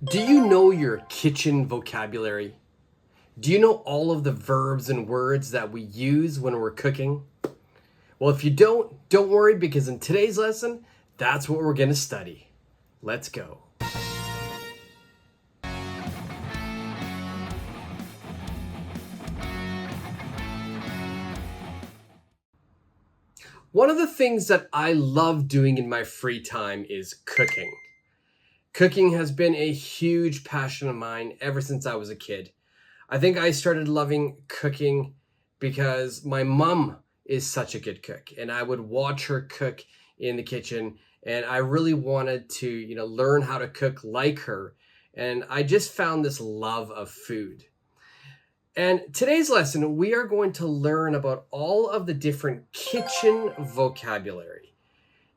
Do you know your kitchen vocabulary? Do you know all of the verbs and words that we use when we're cooking? Well, if you don't worry, because in today's lesson, that's what we're going to study. Let's go. One of the things that I love doing in my free time is cooking. Cooking has been a huge passion of mine ever since I was a kid. I think I started loving cooking because my mom is such a good cook, and I would watch her cook in the kitchen, and I really wanted to, learn how to cook like her. And I just found this love of food. And today's lesson, we are going to learn about all of the different kitchen vocabulary.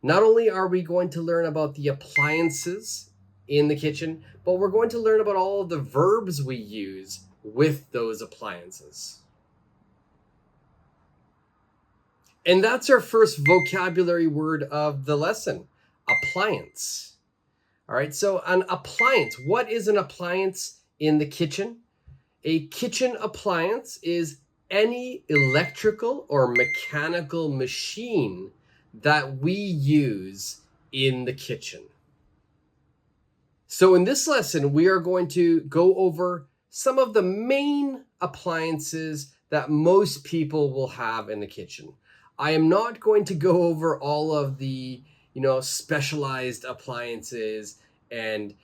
Not only are we going to learn about the appliances in the kitchen, but we're going to learn about all of the verbs we use with those appliances. And that's our first vocabulary word of the lesson, appliance. All right, so an appliance. What is an appliance in the kitchen? A kitchen appliance is any electrical or mechanical machine that we use in the kitchen. So in this lesson, we are going to go over some of the main appliances that most people will have in the kitchen. I am not going to go over all of the, specialized appliances and,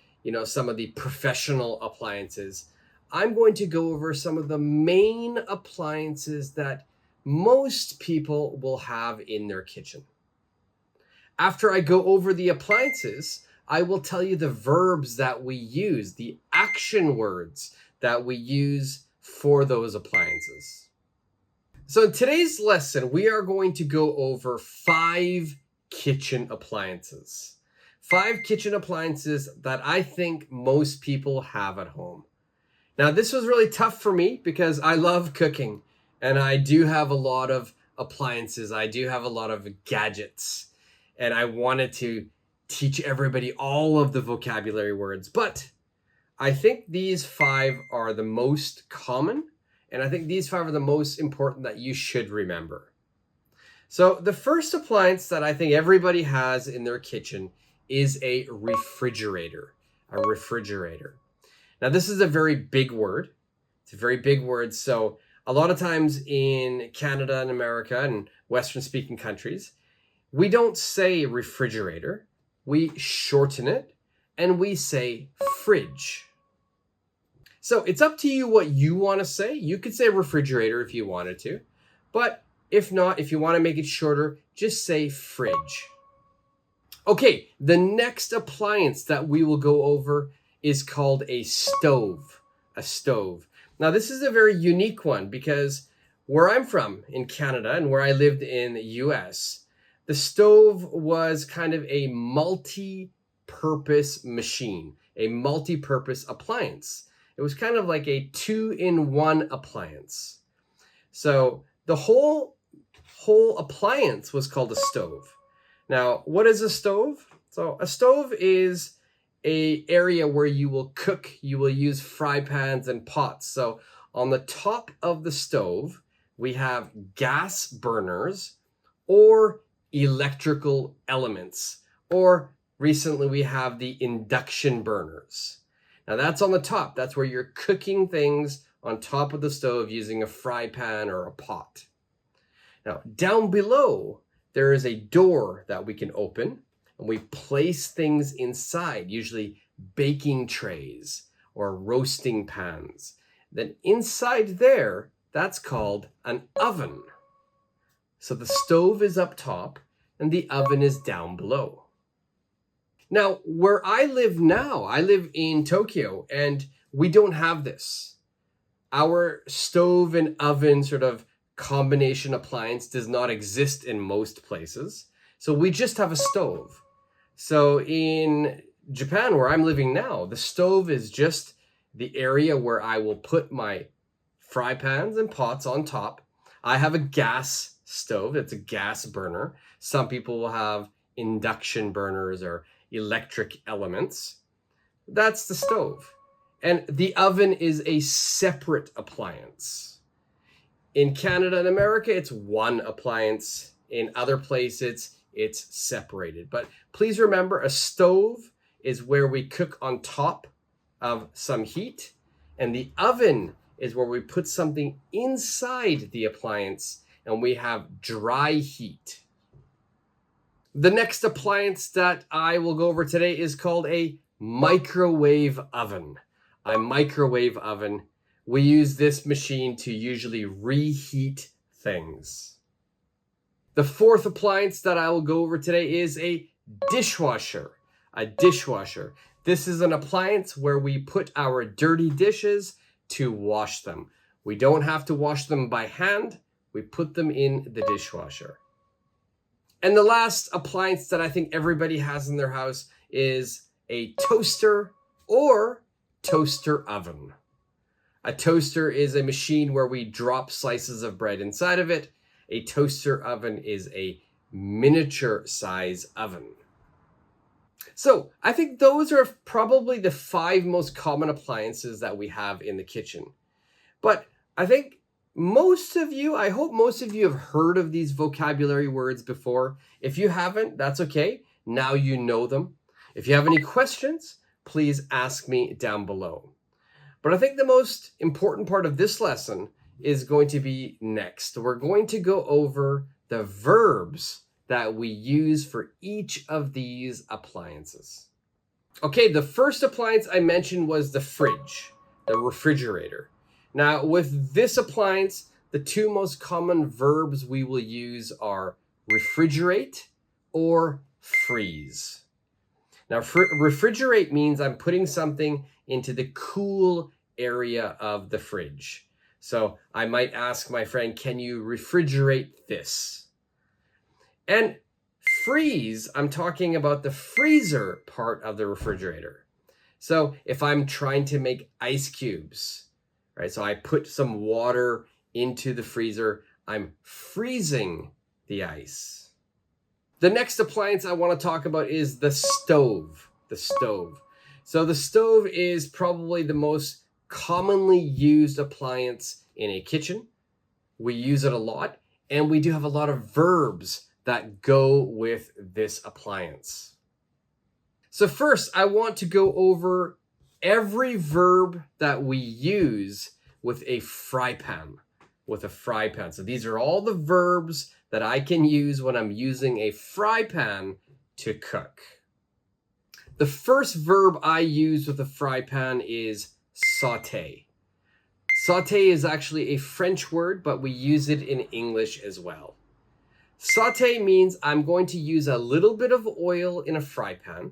some of the professional appliances. I'm going to go over some of the main appliances that most people will have in their kitchen. After I go over the appliances, I will tell you the verbs that we use, the action words that we use for those appliances. So in today's lesson, we are going to go over 5 kitchen appliances. 5 kitchen appliances that I think most people have at home. Now, this was really tough for me because I love cooking and I do have a lot of appliances. I do have a lot of gadgets, and I wanted to teach everybody all of the vocabulary words. But I think these 5 are the most common, and I think these 5 are the most important that you should remember. So the first appliance that I think everybody has in their kitchen is a refrigerator. A refrigerator. Now, this is a very big word. It's a very big word. So a lot of times in Canada and America and Western-speaking countries, we don't say refrigerator. We shorten it and we say fridge. So it's up to you what you want to say. You could say refrigerator if you wanted to. But if not, if you want to make it shorter, just say fridge. Okay, the next appliance that we will go over is called a stove. A stove. Now, this is a very unique one because where I'm from in Canada and where I lived in the US, the stove was kind of a multi-purpose machine, a multi-purpose appliance. It was kind of like a 2-in-1 appliance. So the whole appliance was called a stove. Now, what is a stove? So a stove is an area where you will cook. You will use fry pans and pots. So on the top of the stove, we have gas burners or electrical elements. Or recently we have the induction burners. Now that's on the top. That's where you're cooking things on top of the stove using a fry pan or a pot. Now down below, there is a door that we can open, and we place things inside, usually baking trays or roasting pans. Then inside there, that's called an oven. So the stove is up top and the oven is down below. Now, where I live now, I live in Tokyo, and we don't have this. Our stove and oven sort of combination appliance does not exist in most places. So we just have a stove. So in Japan, where I'm living now, the stove is just the area where I will put my fry pans and pots on top. I have a gas stove. It's a gas burner. Some people will have induction burners or electric elements. That's the stove. And the oven is a separate appliance. In Canada and America, it's one appliance. In other places, it's separated. But please remember, a stove is where we cook on top of some heat, and the oven is where we put something inside the appliance and we have dry heat. The next appliance that I will go over today is called a microwave oven. A microwave oven. We use this machine to usually reheat things. The fourth appliance that I will go over today is a dishwasher. A dishwasher. This is an appliance where we put our dirty dishes to wash them. We don't have to wash them by hand. We put them in the dishwasher. And the last appliance that I think everybody has in their house is a toaster or toaster oven. A toaster is a machine where we drop slices of bread inside of it. A toaster oven is a miniature size oven. So I think those are probably the 5 most common appliances that we have in the kitchen. But I think I hope most of you have heard of these vocabulary words before. If you haven't, that's okay. Now you know them. If you have any questions, please ask me down below. But I think the most important part of this lesson is going to be next. We're going to go over the verbs that we use for each of these appliances. Okay, the first appliance I mentioned was the fridge, the refrigerator. Now, with this appliance, the 2 most common verbs we will use are refrigerate or freeze. Now, refrigerate means I'm putting something into the cool area of the fridge. So I might ask my friend, can you refrigerate this? And freeze, I'm talking about the freezer part of the refrigerator. So if I'm trying to make ice cubes, right? So I put some water into the freezer, I'm freezing the ice. The next appliance I want to talk about is the stove. The stove. So the stove is probably the most commonly used appliance in a kitchen. We use it a lot, and we do have a lot of verbs that go with this appliance. So first, I want to go over every verb that we use with a fry pan. So these are all the verbs that I can use when I'm using a fry pan to cook. The first verb I use with a fry pan is sauté. Sauté is actually a French word, but we use it in English as well. Sauté means I'm going to use a little bit of oil in a fry pan.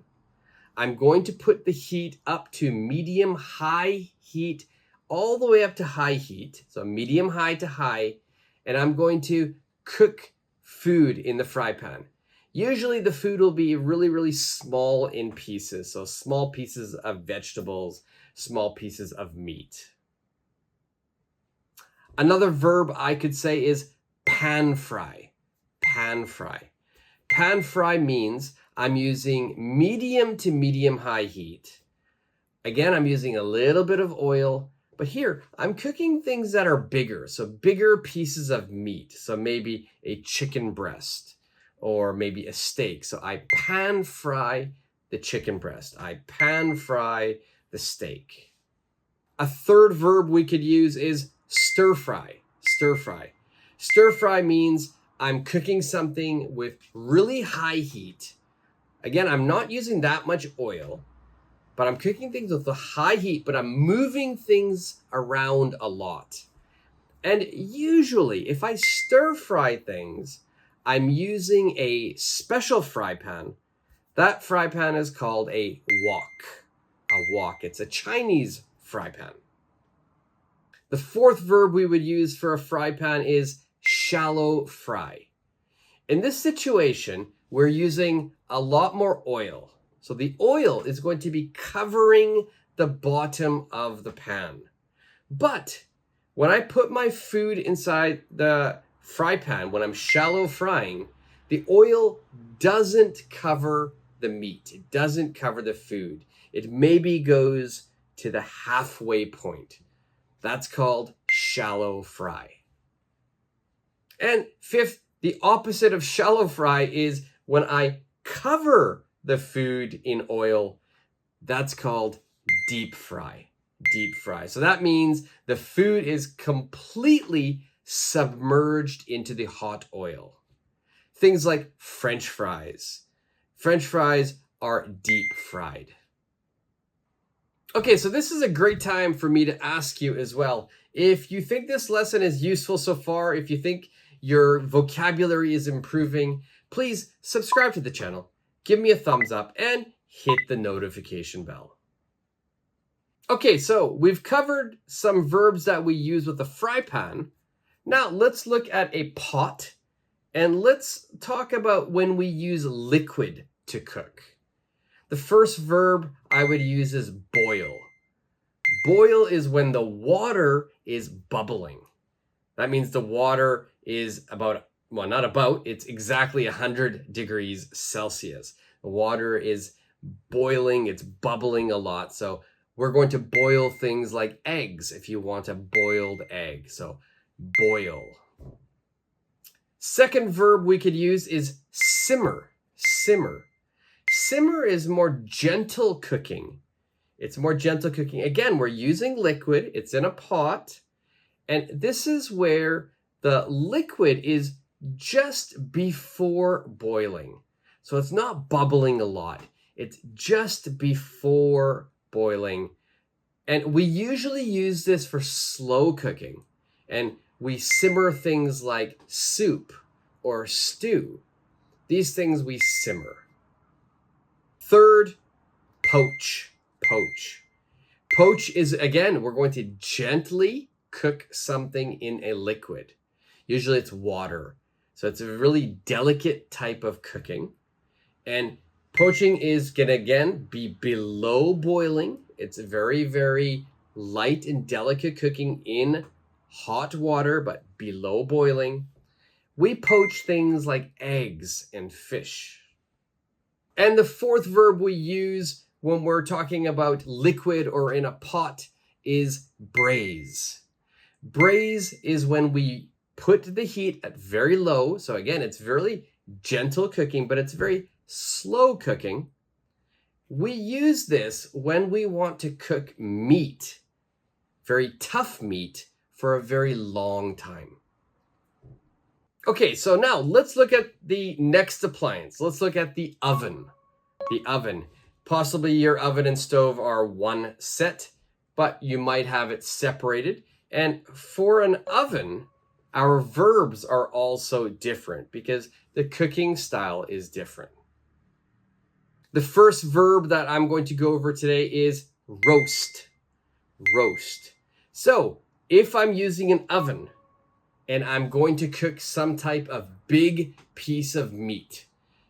I'm going to put the heat up to medium-high heat, all the way up to high heat. So medium-high to high. And I'm going to cook food in the fry pan. Usually the food will be really, really small in pieces. So small pieces of vegetables, small pieces of meat. Another verb I could say is pan fry. Pan fry. Pan fry means I'm using medium to medium-high heat. Again, I'm using a little bit of oil, but here I'm cooking things that are bigger, so bigger pieces of meat. So maybe a chicken breast or maybe a steak. So I pan fry the chicken breast. I pan fry the steak. A third verb we could use is stir fry. Stir fry. Stir fry means I'm cooking something with really high heat. Again, I'm not using that much oil, but I'm cooking things with a high heat, but I'm moving things around a lot. And usually, if I stir fry things, I'm using a special fry pan. That fry pan is called a wok. A wok. It's a Chinese fry pan. The fourth verb we would use for a fry pan is shallow fry. In this situation, we're using a lot more oil. So the oil is going to be covering the bottom of the pan. But when I put my food inside the fry pan, when I'm shallow frying, the oil doesn't cover the meat. It doesn't cover the food. It maybe goes to the halfway point. That's called shallow fry. And fifth, the opposite of shallow fry is when I cover the food in oil. That's called deep fry. Deep fry. So that means the food is completely submerged into the hot oil. Things like French fries. French fries are deep fried. Okay, so this is a great time for me to ask you as well. If you think this lesson is useful so far, if you think your vocabulary is improving, please subscribe to the channel, give me a thumbs up, and hit the notification bell. Okay, so we've covered some verbs that we use with a fry pan. Now let's look at a pot, and let's talk about when we use liquid to cook. The first verb I would use is boil. Boil is when the water is bubbling. That means the water is it's exactly 100 degrees Celsius. The water is boiling, it's bubbling a lot. So we're going to boil things like eggs if you want a boiled egg. So boil. Second verb we could use is simmer. Simmer. Simmer is more gentle cooking. It's more gentle cooking. Again, we're using liquid. It's in a pot. And this is where the liquid is just before boiling. So it's not bubbling a lot. It's just before boiling. And we usually use this for slow cooking. And we simmer things like soup or stew. These things we simmer. Third, poach. Poach. Poach is, again, we're going to gently cook something in a liquid. Usually it's water. So it's a really delicate type of cooking. And poaching is going to, again, be below boiling. It's very, very light and delicate cooking in hot water, but below boiling. We poach things like eggs and fish. And the fourth verb we use when we're talking about liquid or in a pot is braise. Braise is when we put the heat at very low. So again, it's very gentle cooking, but it's very slow cooking. We use this when we want to cook meat, very tough meat, for a very long time. Okay, so now let's look at the next appliance. Let's look at the oven. The oven. Possibly your oven and stove are one set, but you might have it separated. And for an oven, our verbs are also different because the cooking style is different. The first verb that I'm going to go over today is roast. Roast. So if I'm using an oven and I'm going to cook some type of big piece of meat,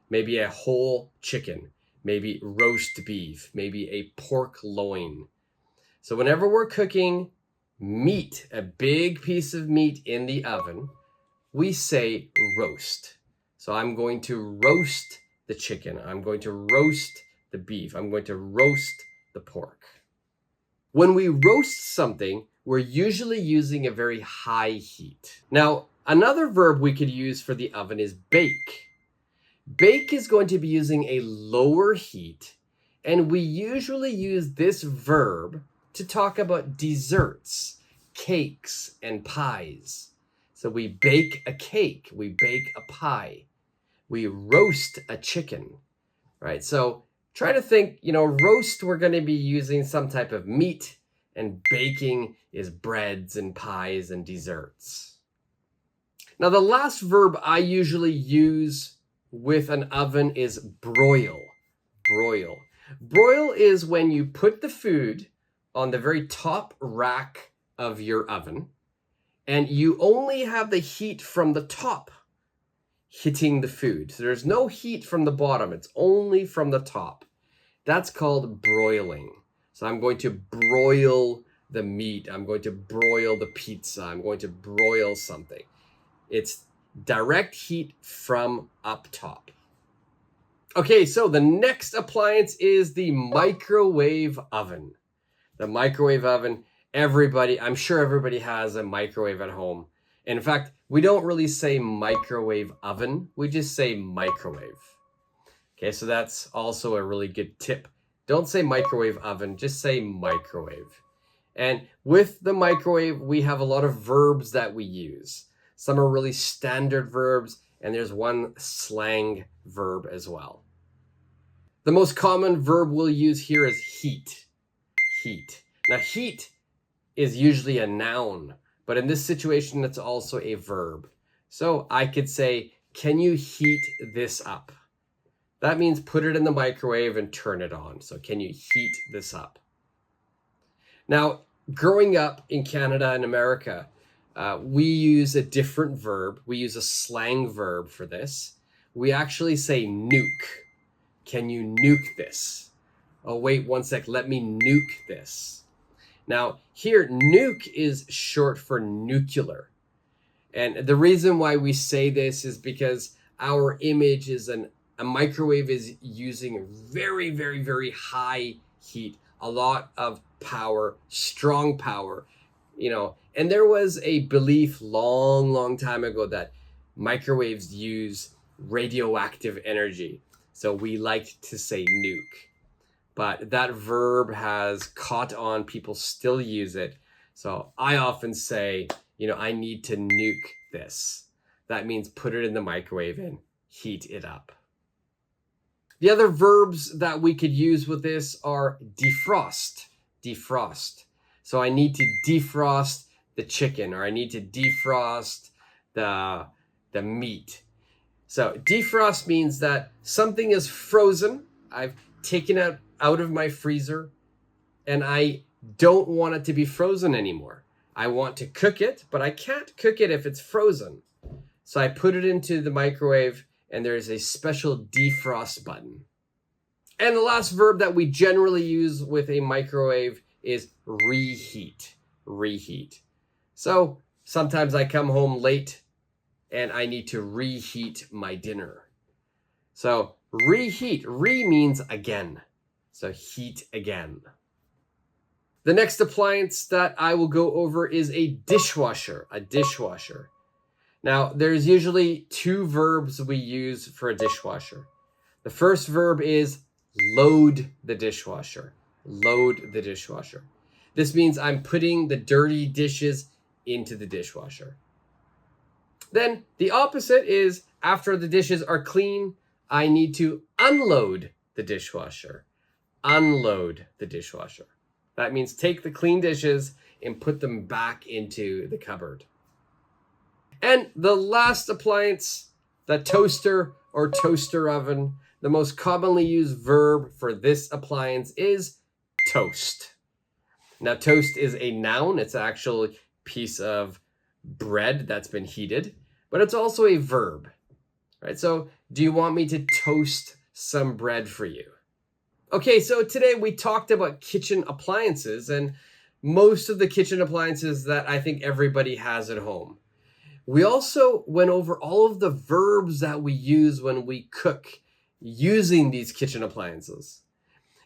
maybe a whole chicken, maybe roast beef, maybe a pork loin. So whenever we're cooking meat, a big piece of meat in the oven, we say roast. So I'm going to roast the chicken. I'm going to roast the beef. I'm going to roast the pork. When we roast something, we're usually using a very high heat. Now, another verb we could use for the oven is bake. Bake is going to be using a lower heat, and we usually use this verb to talk about desserts, cakes, and pies. So we bake a cake, we bake a pie, we roast a chicken, right? So try to think, roast, we're going to be using some type of meat, and baking is breads and pies and desserts. Now, the last verb I usually use with an oven is broil. Broil. Broil is when you put the food on the very top rack of your oven, and you only have the heat from the top hitting the food. So there's no heat from the bottom. It's only from the top. That's called broiling. So I'm going to broil the meat. I'm going to broil the pizza. I'm going to broil something. It's direct heat from up top. Okay, so the next appliance is the microwave oven. The microwave oven, I'm sure everybody has a microwave at home. In fact, we don't really say microwave oven, we just say microwave. Okay, so that's also a really good tip. Don't say microwave oven, just say microwave. And with the microwave, we have a lot of verbs that we use. Some are really standard verbs, and there's one slang verb as well. The most common verb we'll use here is heat. Heat. Now, heat is usually a noun, but in this situation, it's also a verb. So I could say, can you heat this up? That means put it in the microwave and turn it on. So can you heat this up? Now, growing up in Canada and America, we use a different verb. We use a slang verb for this. We actually say nuke. Can you nuke this? Oh, wait 1 sec. Let me nuke this. Now, here, nuke is short for nuclear. And the reason why we say this is because our image is a microwave is using very, very, very high heat, a lot of power, strong power, and there was a belief long time ago that microwaves use radioactive energy. So we like to say nuke, but that verb has caught on. People still use it. So I often say, I need to nuke this. That means put it in the microwave and heat it up. The other verbs that we could use with this are defrost. Defrost. So I need to defrost the chicken, or I need to defrost the meat. So defrost means that something is frozen. I've taken it out of my freezer and I don't want it to be frozen anymore. I want to cook it, but I can't cook it if it's frozen. So I put it into the microwave and there's a special defrost button. And the last verb that we generally use with a microwave is reheat. Reheat. So sometimes I come home late and I need to reheat my dinner. So reheat, means again. So heat again. The next appliance that I will go over is a dishwasher. A dishwasher. Now, there's usually two verbs we use for a dishwasher. The first verb is load the dishwasher. Load the dishwasher. This means I'm putting the dirty dishes into the dishwasher. Then the opposite is after the dishes are clean, I need to unload the dishwasher. Unload the dishwasher. That means take the clean dishes and put them back into the cupboard. And the last appliance, the toaster or toaster oven, the most commonly used verb for this appliance is toast. Now, toast is a noun. It's actually a piece of bread that's been heated, but it's also a verb, right? So do you want me to toast some bread for you? Okay, so today we talked about kitchen appliances and most of the kitchen appliances that I think everybody has at home. We also went over all of the verbs that we use when we cook using these kitchen appliances.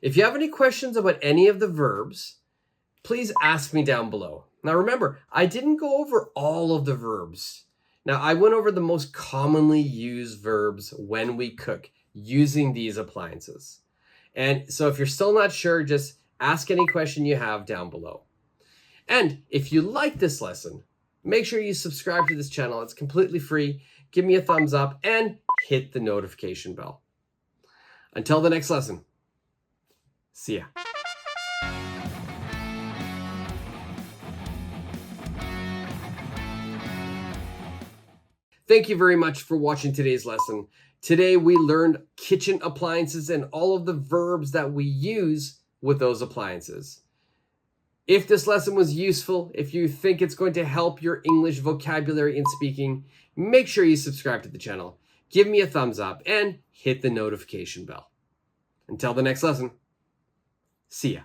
If you have any questions about any of the verbs, please ask me down below. Now remember, I didn't go over all of the verbs. Now I went over the most commonly used verbs when we cook using these appliances. And so if you're still not sure, just ask any question you have down below. And if you like this lesson, make sure you subscribe to this channel. It's completely free. Give me a thumbs up and hit the notification bell. Until the next lesson, see ya. Thank you very much for watching today's lesson. Today we learned kitchen appliances and all of the verbs that we use with those appliances. If this lesson was useful, if you think it's going to help your English vocabulary and speaking, make sure you subscribe to the channel, give me a thumbs up, and hit the notification bell. Until the next lesson, see ya.